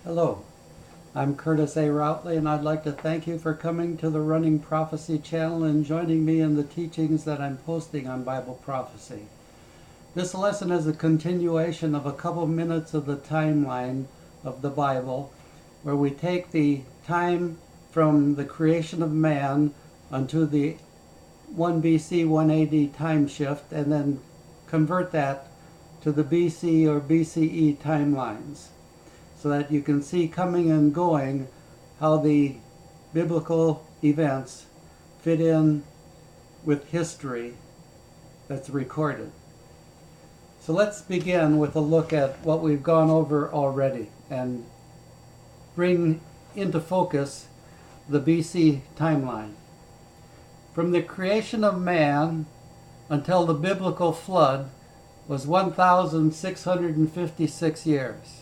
Hello, I'm Curtis A. Routley, and I'd like to thank you for coming to the Running Prophecy channel and joining me in the teachings that I'm posting on Bible prophecy. This lesson is a continuation of a couple minutes of the timeline of the Bible, where we take the time from the creation of man unto the 1 BC, 1 AD time shift, and then convert that to the BC or BCE timelines, so that you can see coming and going how the biblical events fit in with history that's recorded. So let's begin with a look at what we've gone over already and bring into focus the BC timeline. From the creation of man until the biblical flood was 1,656 years.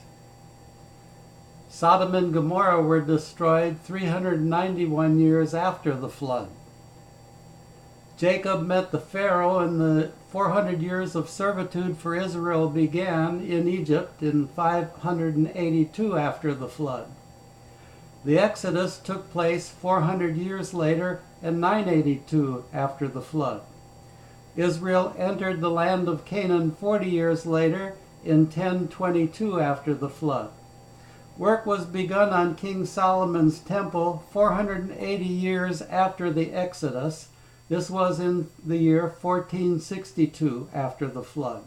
Sodom and Gomorrah were destroyed 391 years after the flood. Jacob met the Pharaoh, and the 400 years of servitude for Israel began in Egypt in 582 after the flood. The Exodus took place 400 years later and 982 after the flood. Israel entered the land of Canaan 40 years later in 1022 after the flood. Work was begun on King Solomon's temple 480 years after the Exodus. This was in the year 1462 after the flood.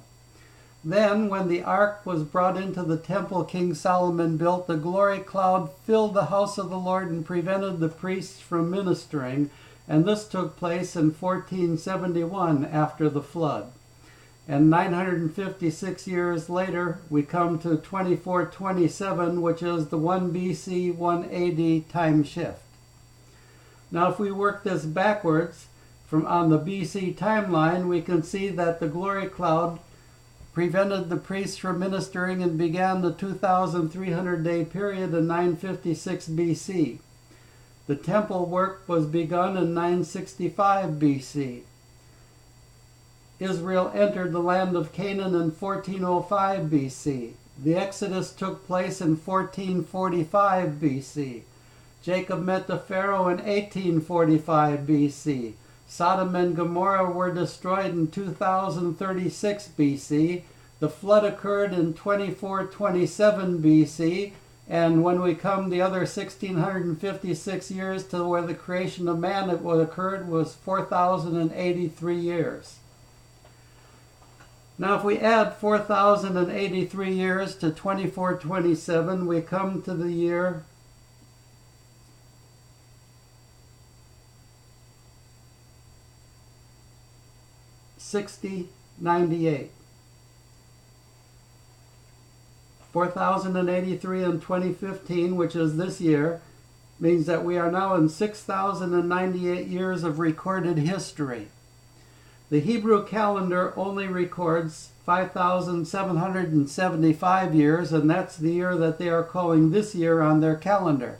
Then, when the ark was brought into the temple King Solomon built, the glory cloud filled the house of the Lord and prevented the priests from ministering, and this took place in 1471 after the flood. And 956 years later, we come to 2427, which is the 1 BC, 1 AD time shift. Now, if we work this backwards from on the BC timeline, we can see that the glory cloud prevented the priests from ministering and began the 2,300-day period in 956 BC. The temple work was begun in 965 BC. Israel entered the land of Canaan in 1405 BC. The Exodus took place in 1445 BC. Jacob met the Pharaoh in 1845 BC. Sodom and Gomorrah were destroyed in 2036 BC. The flood occurred in 2427 BC. And when we come the other 1656 years to where the creation of man occurred was 4,083 years. Now, if we add 4,083 years to 2427, we come to the year 6098. 4,083 in 2015, which is this year, means that we are now in 6,098 years of recorded history. The Hebrew calendar only records 5,775 years, and that's the year that they are calling this year on their calendar.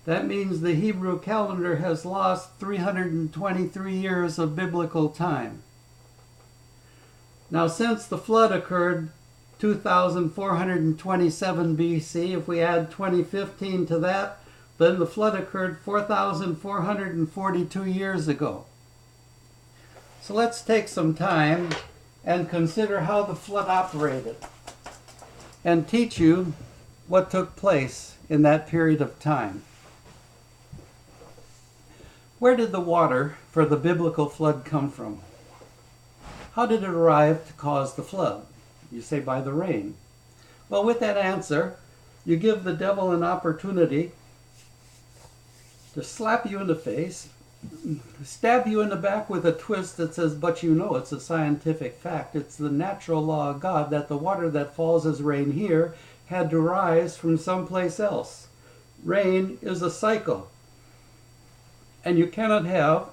That means the Hebrew calendar has lost 323 years of biblical time. Now, since the flood occurred 2,427 BC, if we add 2015 to that, then the flood occurred 4,442 years ago. So let's take some time and consider how the flood operated and teach you what took place in that period of time. Where did the water for the biblical flood come from? How did it arrive to cause the flood? You say by the rain. Well, with that answer, you give the devil an opportunity to slap you in the face, stab you in the back with a twist that says, but you know it's a scientific fact. It's the natural law of God that the water that falls as rain here had to rise from someplace else. Rain is a cycle. And you cannot have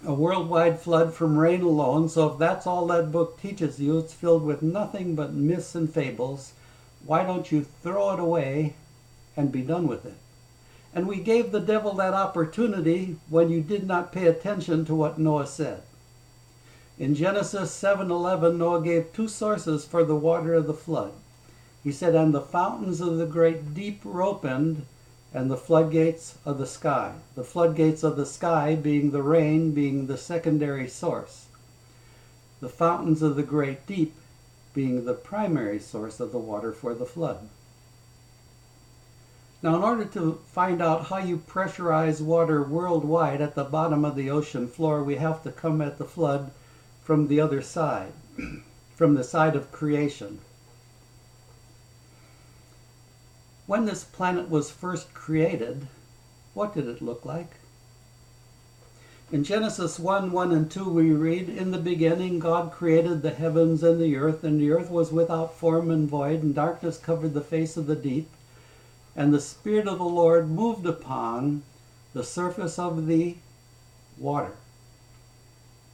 a worldwide flood from rain alone. So if that's all that book teaches you, it's filled with nothing but myths and fables. Why don't you throw it away and be done with it? And we gave the devil that opportunity when you did not pay attention to what Noah said. In Genesis 7:11, Noah gave two sources for the water of the flood. He said, and the fountains of the great deep were opened, and the floodgates of the sky. The floodgates of the sky being the rain, being the secondary source. The fountains of the great deep being the primary source of the water for the flood. Now, in order to find out how you pressurize water worldwide at the bottom of the ocean floor, we have to come at the flood from the other side, from the side of creation. When this planet was first created, what did it look like? In Genesis 1, 1 and 2 we read, in the beginning God created the heavens and the earth was without form and void, and darkness covered the face of the deep, and the Spirit of the Lord moved upon the surface of the water.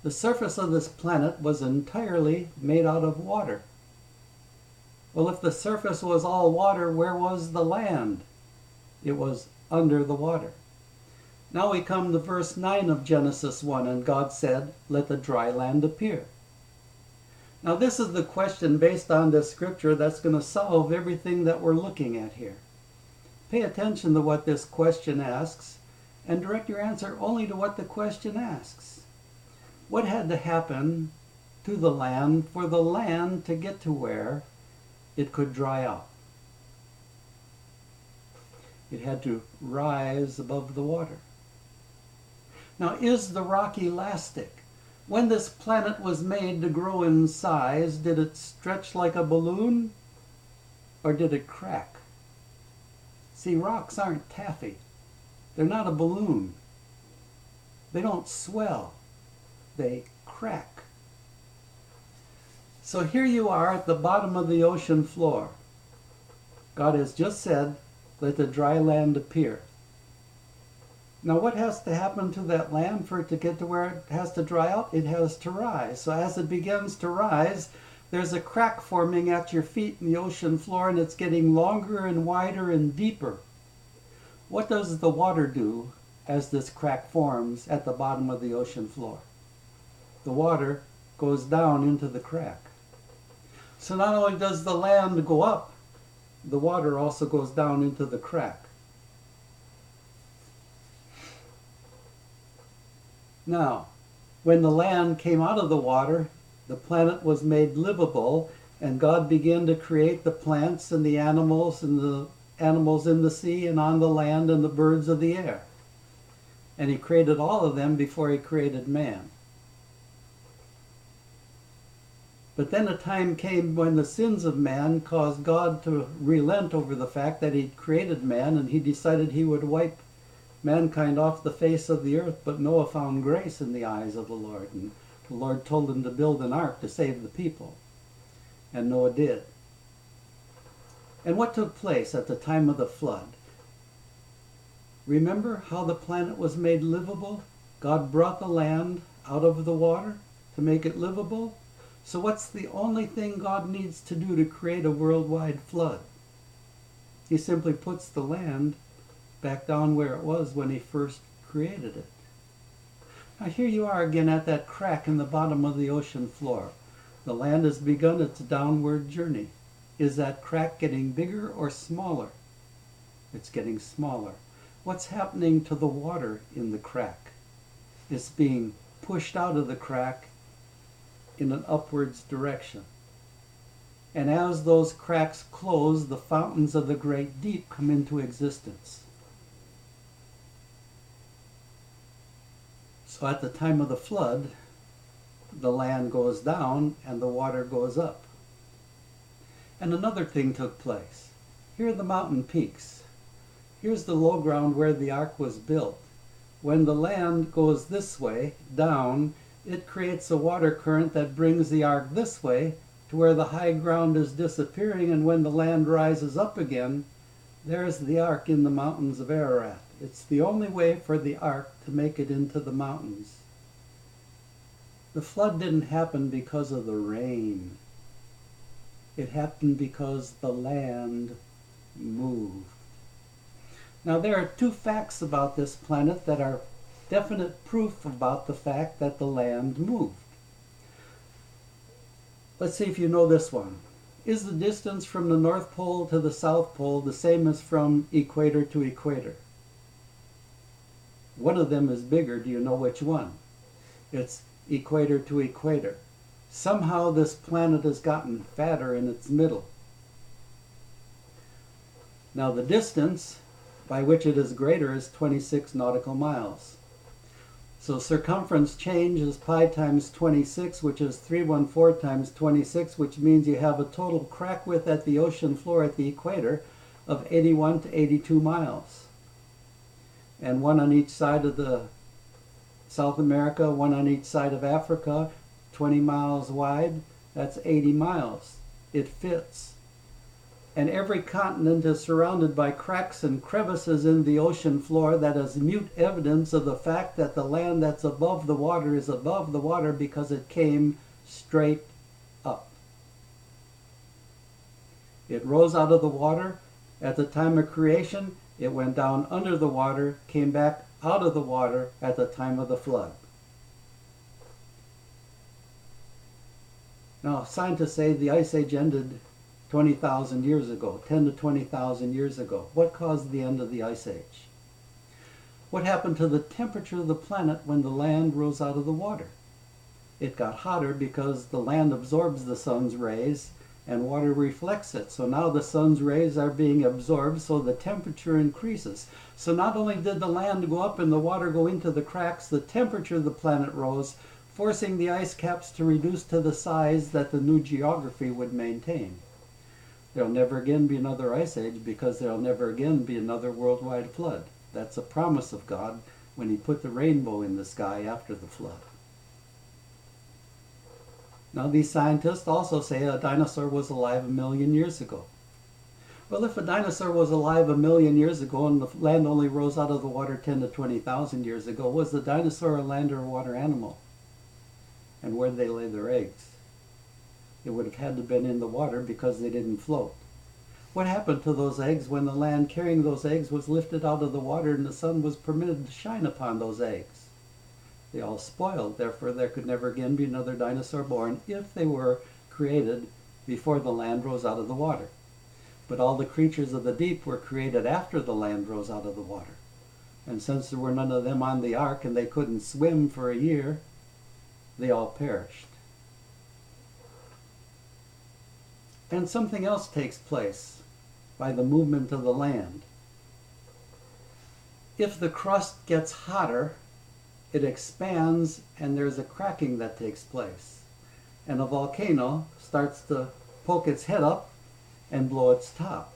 The surface of this planet was entirely made out of water. Well, if the surface was all water, where was the land? It was under the water. Now we come to verse 9 of Genesis 1, and God said, let the dry land appear. Now this is the question based on this scripture that's going to solve everything that we're looking at here. Pay attention to what this question asks, and direct your answer only to what the question asks. What had to happen to the land for the land to get to where it could dry out? It had to rise above the water. Now, is the rock elastic? When this planet was made to grow in size, did it stretch like a balloon, or did it crack? See, rocks aren't taffy. They're not a balloon. They don't swell. They crack. So here you are at the bottom of the ocean floor. God has just said, let the dry land appear. Now what has to happen to that land for it to get to where it has to dry out? It has to rise. So as it begins to rise, there's a crack forming at your feet in the ocean floor, and it's getting longer and wider and deeper. What does the water do as this crack forms at the bottom of the ocean floor? The water goes down into the crack. So not only does the land go up, the water also goes down into the crack. Now, when the land came out of the water, the planet was made livable, and God began to create the plants and the animals in the sea and on the land and the birds of the air. And he created all of them before he created man. But then a time came when the sins of man caused God to relent over the fact that he'd created man, and he decided he would wipe mankind off the face of the earth. But Noah found grace in the eyes of the Lord, and the Lord told him to build an ark to save the people. And Noah did. And what took place at the time of the flood? Remember how the planet was made livable? God brought the land out of the water to make it livable. So what's the only thing God needs to do to create a worldwide flood? He simply puts the land back down where it was when he first created it. Now here you are again at that crack in the bottom of the ocean floor. The land has begun its downward journey. Is that crack getting bigger or smaller? It's getting smaller. What's happening to the water in the crack? It's being pushed out of the crack in an upwards direction. And as those cracks close, the fountains of the great deep come into existence. So at the time of the flood, the land goes down and the water goes up. And another thing took place. Here are the mountain peaks. Here's the low ground where the ark was built. When the land goes this way, down, it creates a water current that brings the ark this way to where the high ground is disappearing, and when the land rises up again, there's the ark in the mountains of Ararat. It's the only way for the ark to make it into the mountains. The flood didn't happen because of the rain. It happened because the land moved. Now there are two facts about this planet that are definite proof about the fact that the land moved. Let's see if you know this one. Is the distance from the North Pole to the South Pole the same as from equator to equator? One of them is bigger. Do you know which one? It's equator to equator. Somehow this planet has gotten fatter in its middle. Now the distance by which it is greater is 26 nautical miles. So circumference change is pi times 26, which is 314 times 26, which means you have a total crack width at the ocean floor at the equator of 81 to 82 miles. And one on each side of the South America, one on each side of Africa, 20 miles wide, that's 80 miles. It fits. And every continent is surrounded by cracks and crevices in the ocean floor that is mute evidence of the fact that the land that's above the water is above the water because it came straight up. It rose out of the water at the time of creation. It went down under the water, came back out of the water at the time of the flood. Now, scientists say the Ice Age ended 20,000 years ago, 10 to 20,000 years ago. What caused the end of the Ice Age? What happened to the temperature of the planet when the land rose out of the water? It got hotter because the land absorbs the sun's rays and water reflects it. So now the sun's rays are being absorbed, so the temperature increases. So not only did the land go up and the water go into the cracks, the temperature of the planet rose, forcing the ice caps to reduce to the size that the new geography would maintain. There'll never again be another ice age because there'll never again be another worldwide flood. That's a promise of God when he put the rainbow in the sky after the flood. Now these scientists also say a dinosaur was alive 1 million years ago. Well, if a dinosaur was alive 1 million years ago and the land only rose out of the water 10 to 20,000 years ago, was the dinosaur a land or a water animal? And where did they lay their eggs? It would have had to have been in the water because they didn't float. What happened to those eggs when the land carrying those eggs was lifted out of the water and the sun was permitted to shine upon those eggs? They all spoiled, therefore there could never again be another dinosaur born if they were created before the land rose out of the water. But all the creatures of the deep were created after the land rose out of the water. And since there were none of them on the ark and they couldn't swim for a year, they all perished. And something else takes place by the movement of the land. If the crust gets hotter, it expands and there's a cracking that takes place. And a volcano starts to poke its head up and blow its top.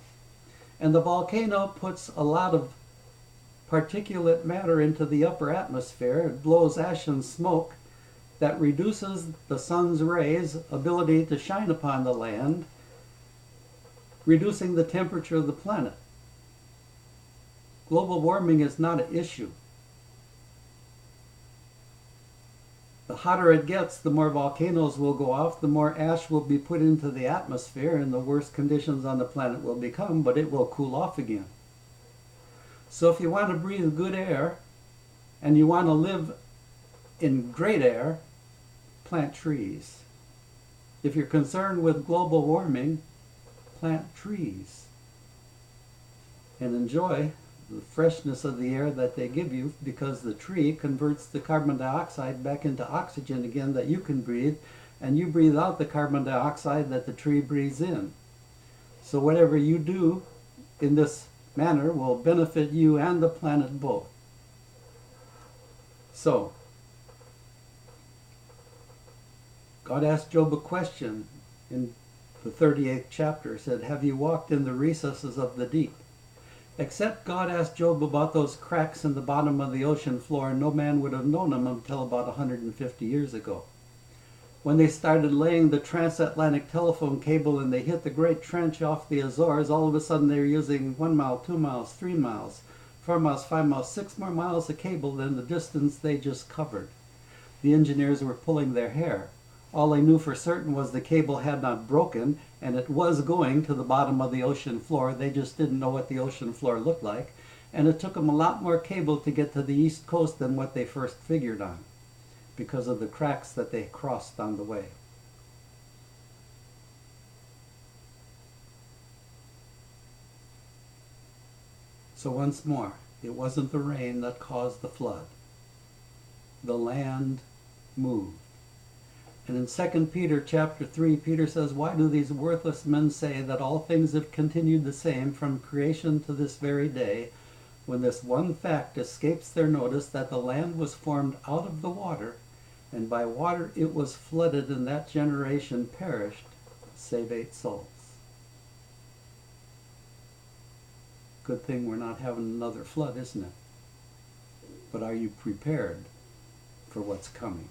And the volcano puts a lot of particulate matter into the upper atmosphere. It blows ash and smoke that reduces the sun's rays' ability to shine upon the land, reducing the temperature of the planet. Global warming is not an issue. The hotter it gets, the more volcanoes will go off, the more ash will be put into the atmosphere, and the worse conditions on the planet will become, but it will cool off again. So if you want to breathe good air, and you want to live in great air, plant trees. If you're concerned with global warming, plant trees and enjoy the freshness of the air that they give you, because the tree converts the carbon dioxide back into oxygen again that you can breathe, and you breathe out the carbon dioxide that the tree breathes in. So whatever you do in this manner will benefit you and the planet both. So God asked Job a question in the 38th chapter. Said, have you walked in the recesses of the deep? Except God asked Job about those cracks in the bottom of the ocean floor, no man would have known them until about 150 years ago. When they started laying the transatlantic telephone cable and they hit the Great Trench off the Azores, all of a sudden they were using 1 mile, 2 miles, 3 miles, 4 miles, 5 miles, 6 more miles of cable than the distance they just covered. The engineers were pulling their hair. All they knew for certain was the cable had not broken, and it was going to the bottom of the ocean floor. They just didn't know what the ocean floor looked like. And it took them a lot more cable to get to the east coast than what they first figured on, because of the cracks that they crossed on the way. So once more, it wasn't the rain that caused the flood. The land moved. And in 2 Peter chapter 3, Peter says, "Why do these worthless men say that all things have continued the same from creation to this very day, when this one fact escapes their notice, that the land was formed out of the water, and by water it was flooded, and that generation perished, save 8 souls." Good thing we're not having another flood, isn't it? But are you prepared for what's coming?